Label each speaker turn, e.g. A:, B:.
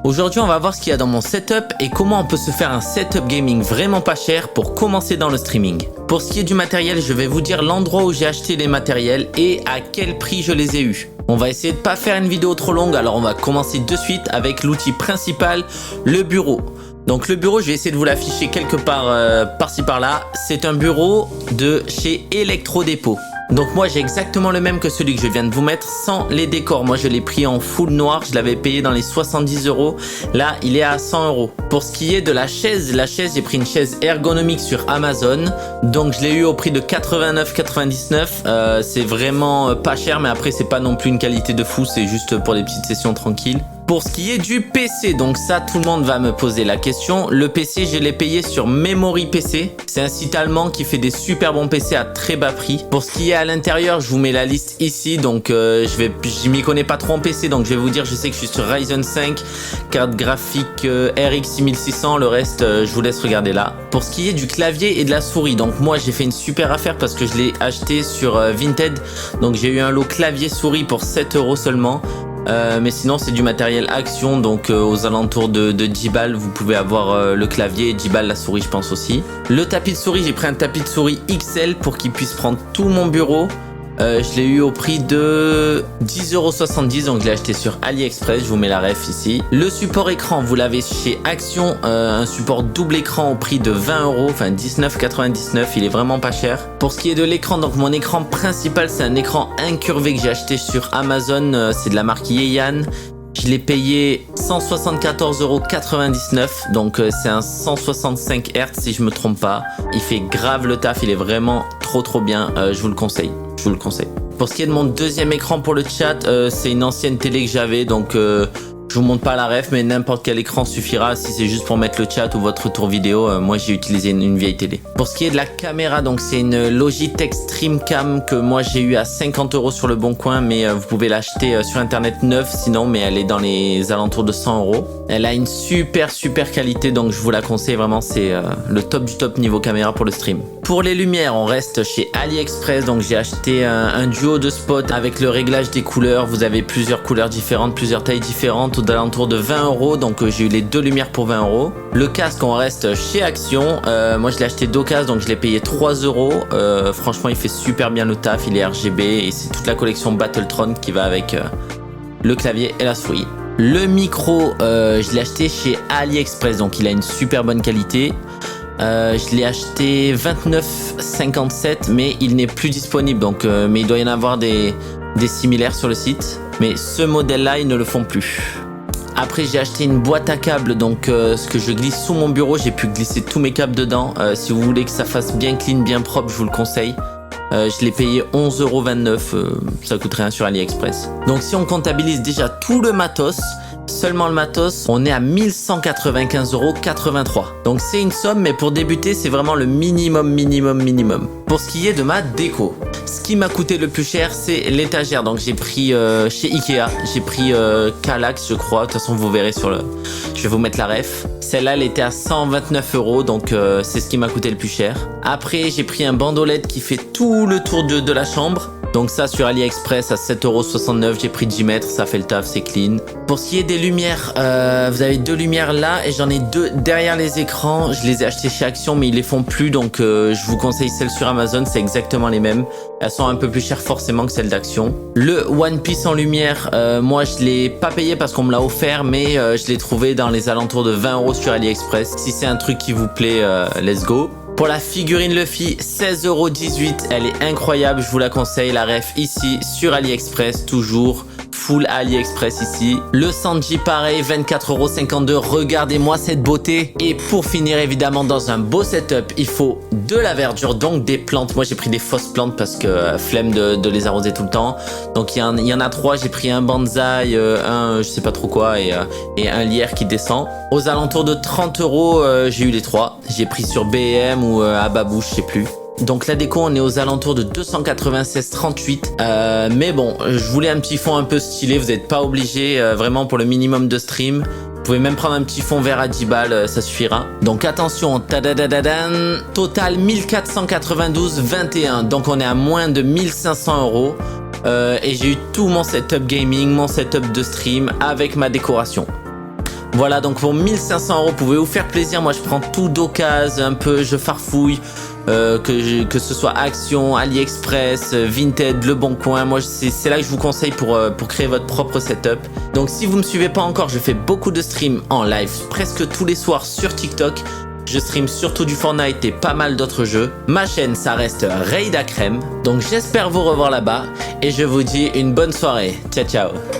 A: Aujourd'hui on va voir ce qu'il y a dans mon setup et comment on peut se faire un setup gaming vraiment pas cher pour commencer dans le streaming. Pour ce qui est du matériel, je vais vous dire l'endroit où j'ai acheté les matériels et à quel prix je les ai eus. On va essayer de pas faire une vidéo trop longue, alors on va commencer de suite avec l'outil principal, le bureau. Donc le bureau, je vais essayer de vous l'afficher quelque part par-ci par-là. C'est un bureau de chez Electrodépôt. Donc moi j'ai exactement le même que celui que je viens de vous mettre sans les décors. Moi je l'ai pris en full noir, je l'avais payé dans les 70 €. Là il est à 100 €. Pour ce qui est de la chaise j'ai pris une chaise ergonomique sur Amazon. Donc je l'ai eu au prix de 89,99. C'est vraiment pas cher, mais après c'est pas non plus une qualité de fou, c'est juste pour des petites sessions tranquilles. Pour ce qui est du PC, donc ça tout le monde va me poser la question. Le PC je l'ai payé sur Memory PC. C'est un site allemand qui fait des super bons PC à très bas prix. Pour ce qui est à l'intérieur, je vous mets la liste ici. Donc je m'y connais pas trop en PC, donc je vais vous dire, je sais que je suis sur Ryzen 5, carte graphique RX 6600. Le reste je vous laisse regarder là. Pour ce qui est du clavier et de la souris, donc moi j'ai fait une super affaire parce que je l'ai acheté sur Vinted. Donc j'ai eu un lot clavier souris pour 7 € seulement. Mais sinon c'est du matériel Action, donc aux alentours de 10 balles vous pouvez avoir le clavier et 10 balles la souris je pense aussi. Le tapis de souris, j'ai pris un tapis de souris XL pour qu'il puisse prendre tout mon bureau. Je l'ai eu au prix de 10,70 €, donc je l'ai acheté sur AliExpress, je vous mets la ref ici. Le support écran, vous l'avez chez Action, un support double écran au prix de 20 €, enfin 19,99 €, il est vraiment pas cher. Pour ce qui est de l'écran, donc mon écran principal c'est un écran incurvé que j'ai acheté sur Amazon, c'est de la marque Yeyan. Je l'ai payé 174,99 €, donc c'est un 165 Hz si je me trompe pas. Il fait grave le taf, il est vraiment trop bien, je vous le conseille. Pour ce qui est de mon deuxième écran pour le chat, c'est une ancienne télé que j'avais, donc je vous montre pas la ref, mais n'importe quel écran suffira si c'est juste pour mettre le chat ou votre retour vidéo. Moi j'ai utilisé une vieille télé. Pour ce qui est de la caméra, donc c'est une Logitech StreamCam que moi j'ai eu à 50 € sur le bon coin, mais vous pouvez l'acheter sur internet neuve sinon, mais elle est dans les alentours de 100 €. Elle a une super qualité, donc je vous la conseille vraiment, c'est le top du top niveau caméra pour le stream. Pour les lumières, on reste chez AliExpress, donc j'ai acheté un duo de spots avec le réglage des couleurs. Vous avez plusieurs couleurs différentes, plusieurs tailles différentes, aux alentours de 20 €, donc j'ai eu les deux lumières pour 20 €. Le casque, on reste chez Action. Moi je l'ai acheté d'occasion, donc je l'ai payé 3 €. Franchement il fait super bien le taf, il est RGB et c'est toute la collection Battletron qui va avec le clavier et la souris. Le micro, je l'ai acheté chez AliExpress, donc il a une super bonne qualité. Je l'ai acheté 29,57 €, mais il n'est plus disponible, donc mais il doit y en avoir des similaires sur le site. Mais ce modèle-là, ils ne le font plus. Après, j'ai acheté une boîte à câbles, donc ce que je glisse sous mon bureau, j'ai pu glisser tous mes câbles dedans. Si vous voulez que ça fasse bien clean, bien propre, je vous le conseille. Je l'ai payé 11,29 €, ça coûte rien sur AliExpress. Donc si on comptabilise déjà tout le matos, seulement le matos, on est à 1195,83 €. Donc c'est une somme, mais pour débuter, c'est vraiment le minimum. Pour ce qui est de ma déco, ce qui m'a coûté le plus cher, c'est l'étagère. Donc j'ai pris chez Ikea, j'ai pris Kallax je crois. De toute façon vous verrez sur le... Je vais vous mettre la ref. Celle-là, elle était à 129 €, donc c'est ce qui m'a coûté le plus cher. Après, j'ai pris un bandeau LED qui fait tout le tour de la chambre. Donc ça sur AliExpress à 7,69 €, j'ai pris 10 mètres, ça fait le taf, c'est clean. Pour ce qui est des lumières, vous avez deux lumières là et j'en ai deux derrière les écrans. Je les ai achetées chez Action mais ils les font plus, donc je vous conseille celles sur Amazon, c'est exactement les mêmes. Elles sont un peu plus chères forcément que celles d'Action. Le One Piece en lumière, moi je l'ai pas payé parce qu'on me l'a offert, mais je l'ai trouvé dans les alentours de 20 € sur AliExpress. Si c'est un truc qui vous plaît, let's go. Pour la figurine Luffy, 16,18 €, elle est incroyable, je vous la conseille, la ref ici sur AliExpress, toujours full AliExpress ici. Le Sanji pareil, 24,52 €, regardez-moi cette beauté. Et pour finir évidemment dans un beau setup, il faut de la verdure, donc des plantes. Moi j'ai pris des fausses plantes parce que flemme de les arroser tout le temps. Donc il y en a trois, j'ai pris un bonsaï, un je sais pas trop quoi et un lierre qui descend. Aux alentours de 30 €, j'ai eu les trois. J'ai pris sur BM ou à Babouche, je sais plus. Donc la déco, on est aux alentours de 296,38 €. Mais bon, je voulais un petit fond un peu stylé, vous n'êtes pas obligé, vraiment pour le minimum de stream. Vous pouvez même prendre un petit fond vert à 10 balles, ça suffira. Donc attention, tadadadadan, total 1492,21 €. Donc on est à moins de 1500 €. Et j'ai eu tout mon setup gaming, mon setup de stream avec ma décoration. Voilà, donc pour 1500 €, vous pouvez vous faire plaisir. Moi, je prends tout d'occasion, un peu, je farfouille. Que ce soit Action, AliExpress, Vinted, Le Bon Coin. Moi, c'est là que je vous conseille pour créer votre propre setup. Donc, si vous me suivez pas encore, je fais beaucoup de streams en live, presque tous les soirs sur TikTok. Je stream surtout du Fortnite et pas mal d'autres jeux. Ma chaîne, ça reste Raid à Crème. Donc, j'espère vous revoir là-bas. Et je vous dis une bonne soirée. Ciao, ciao.